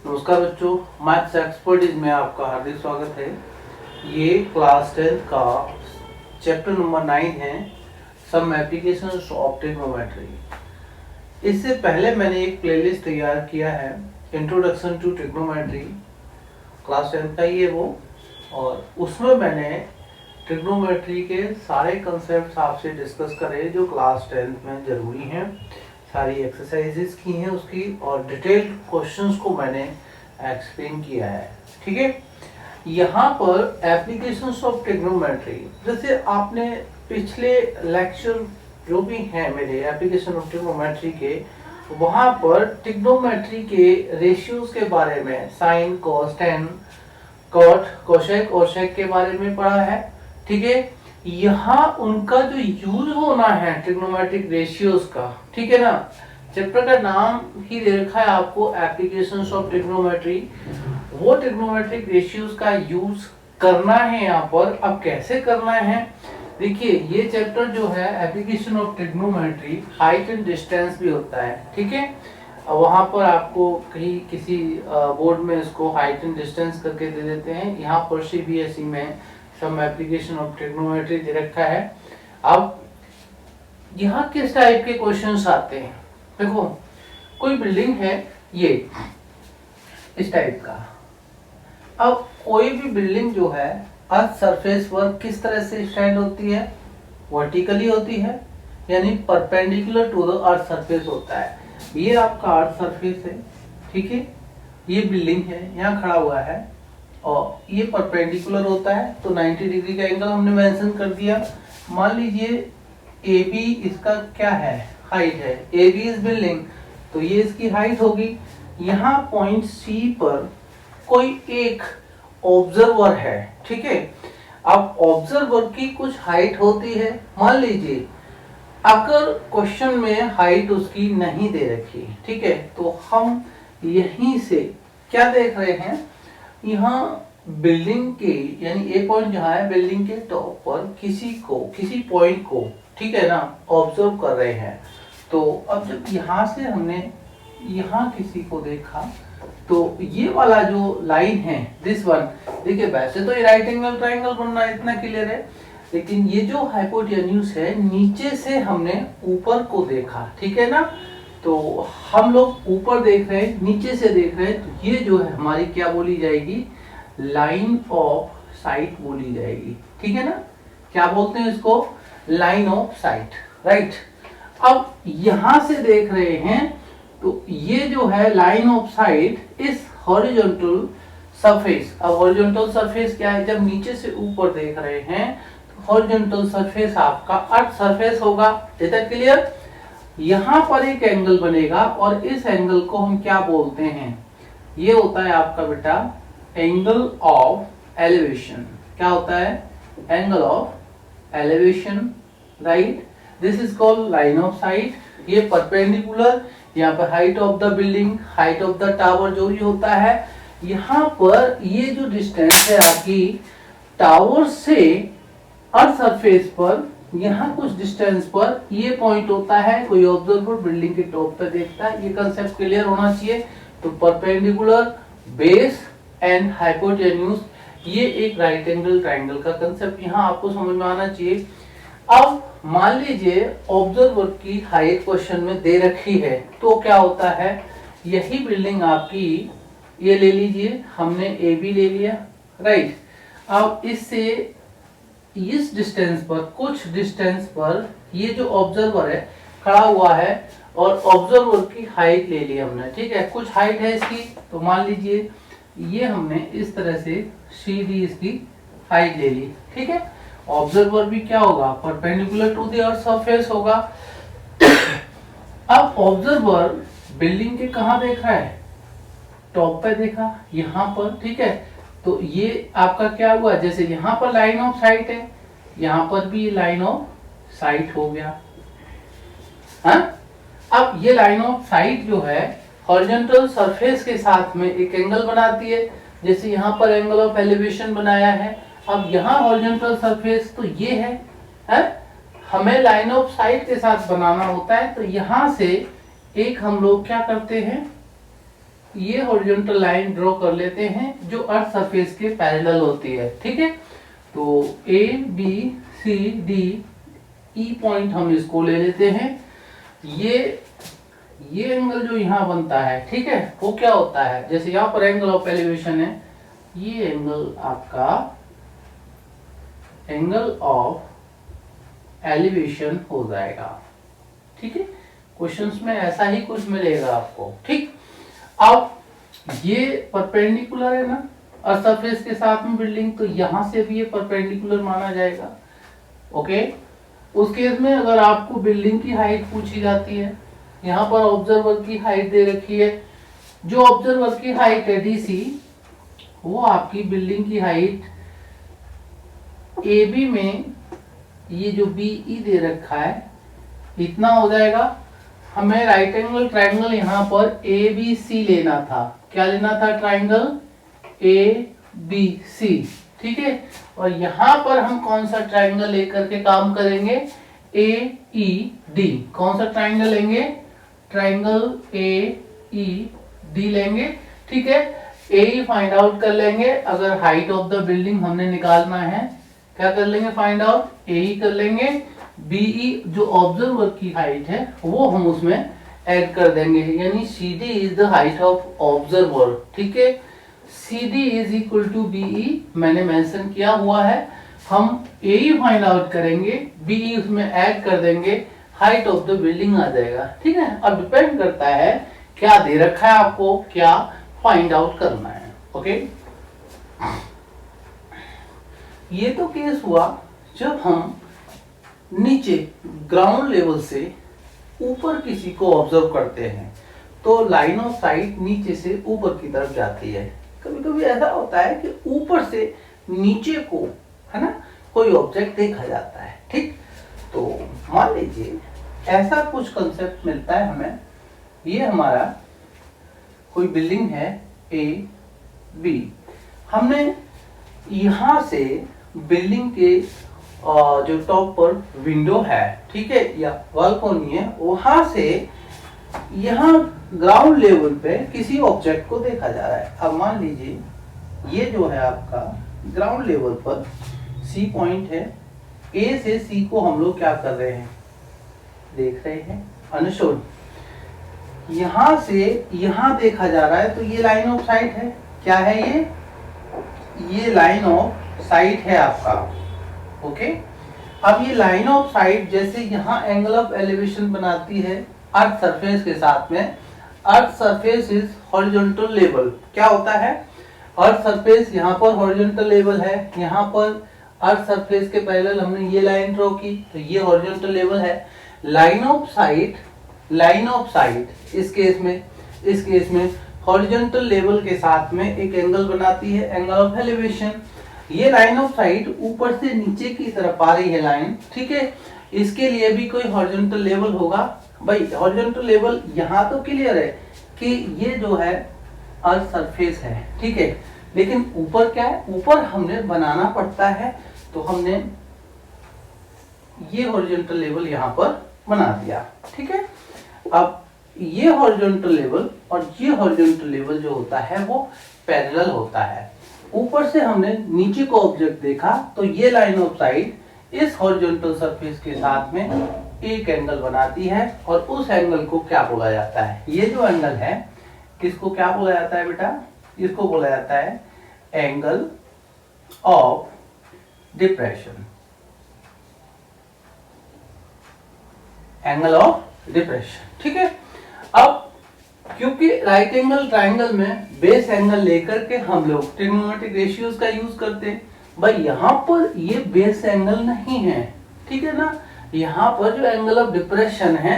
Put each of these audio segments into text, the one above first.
नमस्कार बच्चों, maths expertise में आपका हार्दिक स्वागत है। ये क्लास 10 का चैप्टर नंबर 9 है, सम एप्लीकेशंस ऑफ ट्रिग्नोमेट्री। इससे पहले मैंने एक प्लेलिस्ट तैयार किया है, इंट्रोडक्शन टू ट्रिग्नोमेट्री, क्लास 10 का ये वो, और उसमें मैंने ट्रिग्नोमेट्री के सारे कंसेप्ट आपसे डिस्कस करे जो क्लास 10 में ज़रूरी हैं। सारी एक्सरसाइजेस की हैं उसकी, और डिटेल्ड क्वेश्चंस को मैंने एक्सप्लेन किया है। ठीक है, यहाँ पर एप्लीकेशंस ऑफ ट्रिग्नोमेट्री, जैसे आपने पिछले लेक्चर जो भी हैं मेरे एप्लीकेशन ऑफ ट्रिग्नोमेट्री के, वहाँ पर ट्रिग्नोमेट्री के रेशियोज के बारे में, sine, cos, tan, cot, cosec और सेक के बारे में पढ़ा है। ठीक है, यहाँ उनका जो यूज होना है ट्रिग्नोमेट्रिक रेशियोज का, ठीक है ना। चैप्टर का नाम ही दे रखा है आपको एप्लीकेशंस ऑफ ट्रिग्नोमेट्री। वो ट्रिग्नोमेट्रिक रेशियोज का यूज करना है यहाँ पर। अब कैसे करना है, देखिए ये चैप्टर जो है application of trigonometry, height and distance भी होता है। ठीक है, वहां पर आपको कहीं किसी बोर्ड में इसको हाइट एंड डिस्टेंस करके दे देते हैं। यहाँ पर सीबीएसई में सम एप्लीकेशन ऑफ ट्रिग्नोमेट्री दे रखा है। अब यहाँ किस टाइप के क्वेश्चंस आते हैं, देखो कोई बिल्डिंग है ये इस टाइप का। अब कोई भी बिल्डिंग जो है अर्थ सरफेस पर किस तरह से स्टैंड होती है, वर्टिकली होती है, यानी perpendicular to the earth surface होता है। ये आपका अर्थ सरफेस है, ठीक है, ये बिल्डिंग है, यहाँ खड़ा हुआ है और ये परपेंडिकुलर होता है, तो 90 डिग्री का एंगल हमने मेंशन कर दिया। मान लीजिए ए बी इसका क्या है, हाइट है। ए बी इज बिल्डिंग, तो ये इसकी हाइट होगी। यहाँ पॉइंट सी पर कोई एक ऑब्जर्वर है, ठीक है। अब ऑब्जर्वर की कुछ हाइट होती है। मान लीजिए अगर क्वेश्चन में हाइट उसकी नहीं दे रखी, ठीक है, तो हम यहीं से क्या देख रहे हैं, यहाँ बिल्डिंग के, यानी ए पॉइंट जहाँ है बिल्डिंग के टॉप पर किसी पॉइंट को, ठीक है ना, ऑब्जर्व कर रहे हैं। तो अब जब यहाँ से हमने यहाँ किसी को देखा, तो ये वाला जो लाइन है, दिस वन, देखिए वैसे तो ये राइट एंगल ट्रायंगल बनना इतना क्लियर है, लेकिन ये जो हाइपोटेन्यूज है, नीचे से हमने ऊपर को देखा, ठीक है ना। तो हम लोग ऊपर देख रहे हैं, नीचे से देख रहे हैं, तो ये जो है हमारी क्या बोली जाएगी, लाइन ऑफ साइट बोली जाएगी, ठीक है ना। क्या बोलते हैं इसको, लाइन ऑफ साइट, राइट। अब यहां से देख रहे हैं, तो ये जो है लाइन ऑफ साइट इस हॉरिजॉन्टल सरफेस। अब हॉरिजॉन्टल सरफेस क्या है, जब नीचे से ऊपर देख रहे हैं तो हॉरिजॉन्टल सरफेस आपका अर्थ सरफेस होगा। Is that clear. यहाँ पर एक एंगल बनेगा और इस एंगल को हम क्या बोलते हैं, ये होता है आपका बेटा एंगल ऑफ एलिवेशन। क्या होता है, angle of elevation, right. This is called line of site. ये परपेंडिकुलर, यहाँ पर height of the building, height of the tower जो भी होता है, यहाँ पर ये जो डिस्टेंस है आपकी टावर से अर्थ सरफेस पर, यहाँ कुछ डिस्टेंस पर ये पॉइंट होता है। कोई ऑब्जर्वर बिल्डिंग के टॉप पे देखता है, ये कंसेप्ट क्लियर होना चाहिए। तो परपेंडिकुलर, बेस एंड हाइपोटेन्यूज, ये एक राइट एंगल ट्रायंगल का कंसेप्ट यहाँ आपको समझ में आना चाहिए। अब मान लीजिए ऑब्जर्वर की हाइट क्वेश्चन में दे रखी है, तो क्या होता है, यही बिल्डिंग आपकी, ये ले लीजिए, हमने ए बी ले लिया, राइट। अब इससे इस डिस्टेंस पर, कुछ डिस्टेंस पर ये जो ऑब्जर्वर है खड़ा हुआ है, और ऑब्जर्वर की हाइट ले ली हमने, ठीक है, कुछ हाइट है इसकी। तो मान लीजिए ये हमने इस तरह से सीधी इसकी हाइट ले ली, ठीक है। ऑब्जर्वर भी क्या होगा, perpendicular to the earth surface होगा। अब ऑब्जर्वर बिल्डिंग के कहाँ देखा है, टॉप पे देखा, यहाँ पर, ठीक है। तो ये आपका क्या हुआ, जैसे यहाँ पर लाइन ऑफ साइट है, यहाँ पर भी लाइन ऑफ साइट हो गया। हाँ? अब ये लाइन ऑफ साइट जो है हॉरिजॉन्टल सरफेस के साथ में एक एंगल बनाती है, जैसे यहाँ पर एंगल ऑफ एलिवेशन बनाया है। अब यहाँ हॉरिजॉन्टल सरफेस तो ये है, हमें लाइन ऑफ साइट के साथ बनाना होता है। तो यहाँ से एक हम लोग क्या करते हैं, ये हॉरिजॉन्टल लाइन ड्रॉ कर लेते हैं जो अर्थ सरफेस के पैरेलल होती है, ठीक है। तो A B C D E point हम इसको ले लेते हैं। ये एंगल जो यहाँ बनता है, ठीक है, वो क्या होता है, जैसे यहाँ पर एंगल ऑफ एलिवेशन है, ये एंगल आपका एंगल ऑफ एलिवेशन हो जाएगा, ठीक है। क्वेश्चंस में ऐसा ही कुछ मिलेगा आपको, ठीक। अब ये परपेंडिकुलर है ना और सरफेस के साथ में बिल्डिंग, तो यहां से भी ये परपेंडिकुलर माना जाएगा, ओके। उस केस में अगर आपको बिल्डिंग की हाइट पूछी जाती है, यहाँ पर ऑब्जर्वर की हाइट दे रखी है, जो ऑब्जर्वर की हाइट है डीसी, वो आपकी बिल्डिंग की हाइट ए बी में ये जो बीई दे रखा है इतना हो जाएगा। हमें राइट एंगल ट्राइंगल यहाँ पर ए बी सी लेना था, क्या लेना था, ट्राइंगल ए बी सी, ठीक है। और यहाँ पर हम कौन सा ट्राइंगल लेकर के काम करेंगे, ए ई डी, कौन सा ट्राइंगल लेंगे, ट्राइंगल ए ई डी लेंगे, ठीक है। ए ई फाइंड आउट कर लेंगे, अगर हाइट ऑफ द बिल्डिंग हमने निकालना है, क्या कर लेंगे, फाइंड आउट, ए ई कर लेंगे, बीई जो ऑब्जर्वर की हाइट है वो हम उसमें ऐड कर देंगे, यानी CD is the height of observer, ठीक है। CD is equal to BE मैंने मेंशन किया हुआ है, हम AE फाइंड आउट करेंगे, BE उसमें ऐड कर देंगे, हाइट ऑफ द बिल्डिंग आ जाएगा, ठीक है। अब डिपेंड करता है क्या दे रखा है आपको, क्या फाइंड आउट करना है, ओके। ये तो केस हुआ जब हम नीचे ग्राउंड लेवल से ऊपर किसी को ऑब्जर्व करते हैं, तो लाइन ऑफ साइट नीचे से ऊपर की तरफ जाती है। कभी कभी ऐसा होता है कि ऊपर से नीचे को, है ना, कोई ऑब्जेक्ट देखा जाता है, ठीक। तो मान लीजिए ऐसा कुछ कंसेप्ट मिलता है हमें, ये हमारा कोई बिल्डिंग है ए बी, हमने यहां से बिल्डिंग के जो टॉप पर विंडो है, ठीक है, या बालकनी है, वहां से यहाँ ग्राउंड लेवल पे किसी ऑब्जेक्ट को देखा जा रहा है। अब मान लीजिए ये जो है आपका ग्राउंड लेवल पर सी पॉइंट है, ए से सी को हम लोग क्या कर रहे हैं, देख रहे हैं, अंडरस्टूड। यहां से यहां देखा जा रहा है, तो ये लाइन ऑफ साइट है, क्या है ये लाइन ऑफ साइट है आपका, ओके। अब ये लाइन ऑफ साइट जैसे यहाँ एंगल ऑफ एलिवेशन बनाती है अर्थ सरफेस के साथ में, earth surface is horizontal level, क्या होता है, अर्थ सरफेस यहाँ पर हॉरिजॉन्टल लेवल है, यहाँ पर अर्थ सरफेस के पैरेलल हमने ये लाइन ड्रॉ की, तो ये हॉरिजॉन्टल लेवल है। लाइन ऑफ साइट इस केस में हॉरिजॉन्टल लेवल के साथ में एक एंगल बनाती है, एंगल ऑफ एलिवेशन। ये लाइन ऑफ साइट ऊपर से नीचे की तरफ आ रही है लाइन, ठीक है। इसके लिए भी कोई हॉरिजॉन्टल लेवल होगा, भाई हॉरिजॉन्टल लेवल यहाँ तो क्लियर है कि ये जो है अर्थ सरफेस है, ठीक है। लेकिन ऊपर क्या है, ऊपर हमने बनाना पड़ता है, तो हमने ये हॉरिजॉन्टल लेवल यहाँ पर बना दिया, ठीक है। अब ये हॉरिजॉन्टल लेवल और ये हॉरिजॉन्टल लेवल जो होता है वो पैरेलल होता है। ऊपर से हमने नीचे को ऑब्जेक्ट देखा, तो ये लाइन ऑफ साइट इस हॉरिजॉन्टल सरफेस के साथ में एक एंगल बनाती है, और उस एंगल को क्या बोला जाता है, ये जो एंगल है इसको क्या बोला जाता है बेटा, इसको बोला जाता है angle of depression, angle of depression, ठीक है। अब क्योंकि राइट एंगल ट्राइंगल में बेस एंगल लेकर के हम लोग ट्रिग्नोमेट्रिक रेशियोज का यूज करते हैं, भाई यहाँ पर ये बेस एंगल नहीं है, ठीक है ना। यहाँ पर जो एंगल ऑफ डिप्रेशन है,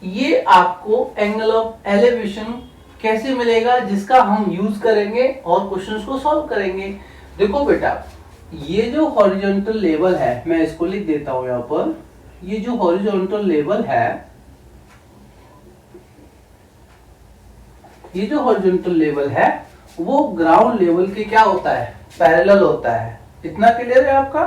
ये आपको एंगल ऑफ एलिवेशन कैसे मिलेगा, जिसका हम यूज करेंगे और क्वेश्चंस को सॉल्व करेंगे। देखो बेटा, ये जो हॉरिजॉन्टल लेवल है, मैं इसको लिख देता हूं यहाँ पर, ये जो हॉरिजॉन्टल लेवल है, ये जो हॉरिजॉन्टल लेवल है वो ग्राउंड लेवल के क्या होता है, पैरेलल होता है। इतना क्लियर है आपका।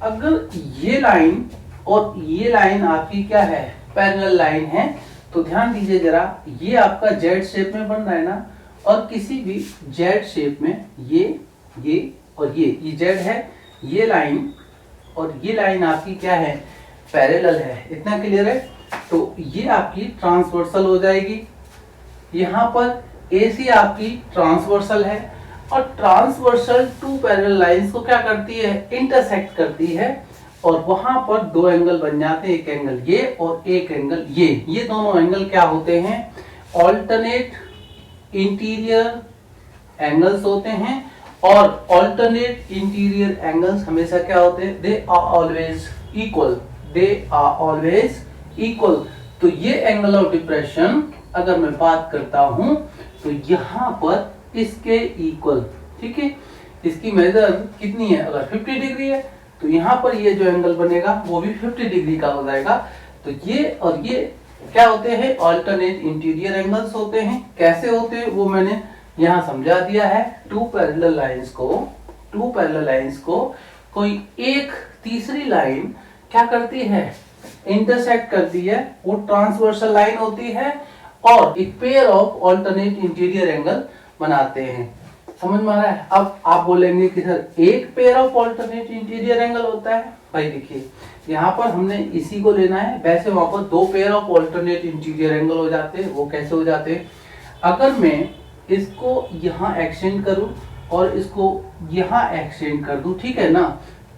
अगर ये लाइन और ये लाइन आपकी क्या है, पैरेलल लाइन है, तो ध्यान दीजिए जरा, ये आपका जेड शेप में बन रहा है ना, और किसी भी जेड शेप में ये और ये जेड है, ये लाइन और ये लाइन आपकी क्या है, पैरेलल है। इतना क्लियर है? तो ये आपकी ट्रांसवर्सल हो जाएगी। यहाँ पर AC आपकी ट्रांसवर्सल है और ट्रांसवर्सल टू पैरेलल लाइंस को क्या करती है, इंटरसेक्ट करती है और वहां पर दो एंगल बन जाते हैं, एक एंगल ये और एक एंगल ये दोनों एंगल क्या होते हैं, ऑल्टरनेट इंटीरियर एंगल्स होते हैं। और ऑल्टरनेट इंटीरियर एंगल्स हमेशा क्या होते हैं, they are always equal, they are always equal. तो ये एंगल ऑफ डिप्रेशन अगर मैं बात करता हूं तो यहां पर इसके इक्वल, ठीक है, इसकी मेजर कितनी है, अगर 50 डिग्री है तो यहाँ पर ये जो एंगल बनेगा वो भी 50 डिग्री का हो जाएगा। तो ये और ये क्या होते हैं, ऑल्टरनेट इंटीरियर एंगल्स होते हैं। कैसे होते हैं वो मैंने यहाँ समझा दिया है। टू पैरेलल लाइंस को कोई एक तीसरी लाइन क्या करती है, इंटरसेक्ट करती है, वो ट्रांसवर्सल लाइन होती है और एक pair of alternate interior angle बनाते हैं। समझ में आ रहा है? अब आप बोलेंगे कि सर एक pair of alternate interior angle होता है। भाई देखिए यहाँ पर हमने इसी को लेना है, वैसे वहां पर दो pair of alternate interior angle हो जाते हैं। वो कैसे हो जाते हैं, अगर मैं इसको यहाँ एक्सटेंड करूं और इसको यहाँ एक्सटेंड कर दूं, ठीक है ना,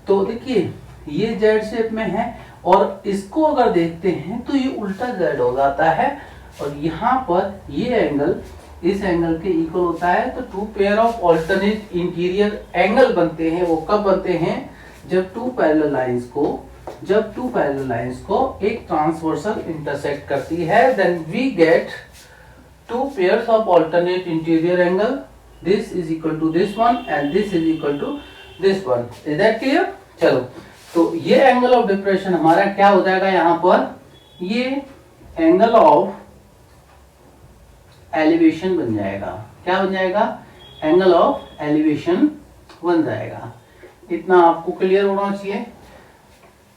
तो देखिए ये जेड शेप में है और इसको अगर देखते हैं तो ये उल्टा जेड हो जाता है और यहाँ पर ये एंगल इस एंगल के इक्वल होता है। तो two pair of alternate interior angle बनते हैं। वो कब बनते हैं, जब टू पैरेलल लाइंस को एक ट्रांसवर्सल इंटरसेक्ट करती है, then we get two pairs of alternate interior angle, this is equal to this one and this is equal to this one. Is that clear? चलो, तो ये एंगल ऑफ डिप्रेशन हमारा क्या हो जाएगा, यहाँ पर ये एंगल ऑफ एलिवेशन बन जाएगा। क्या बन जाएगा, एंगल ऑफ एलिवेशन बन जाएगा। इतना आपको क्लियर होना चाहिए।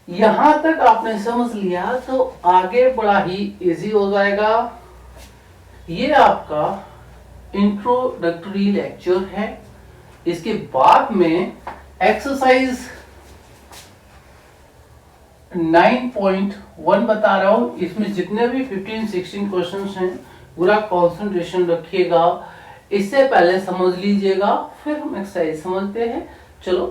यहां तक आपने समझ लिया तो आगे बड़ा ही इजी हो जाएगा। ये आपका इंट्रोडक्टरी लेक्चर है। इसके बाद में एक्सरसाइज 9.1 बता रहा हूं। इसमें जितने भी 15-16 क्वेश्चंस हैं पूरा कंसंट्रेशन रखिएगा। इससे पहले समझ लीजिएगा, फिर हम एक्सरसाइज समझते हैं। चलो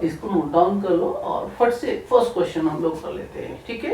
इसको नोट डाउन कर लो और फट से फर्स्ट क्वेश्चन हम लोग कर लेते हैं, ठीक है।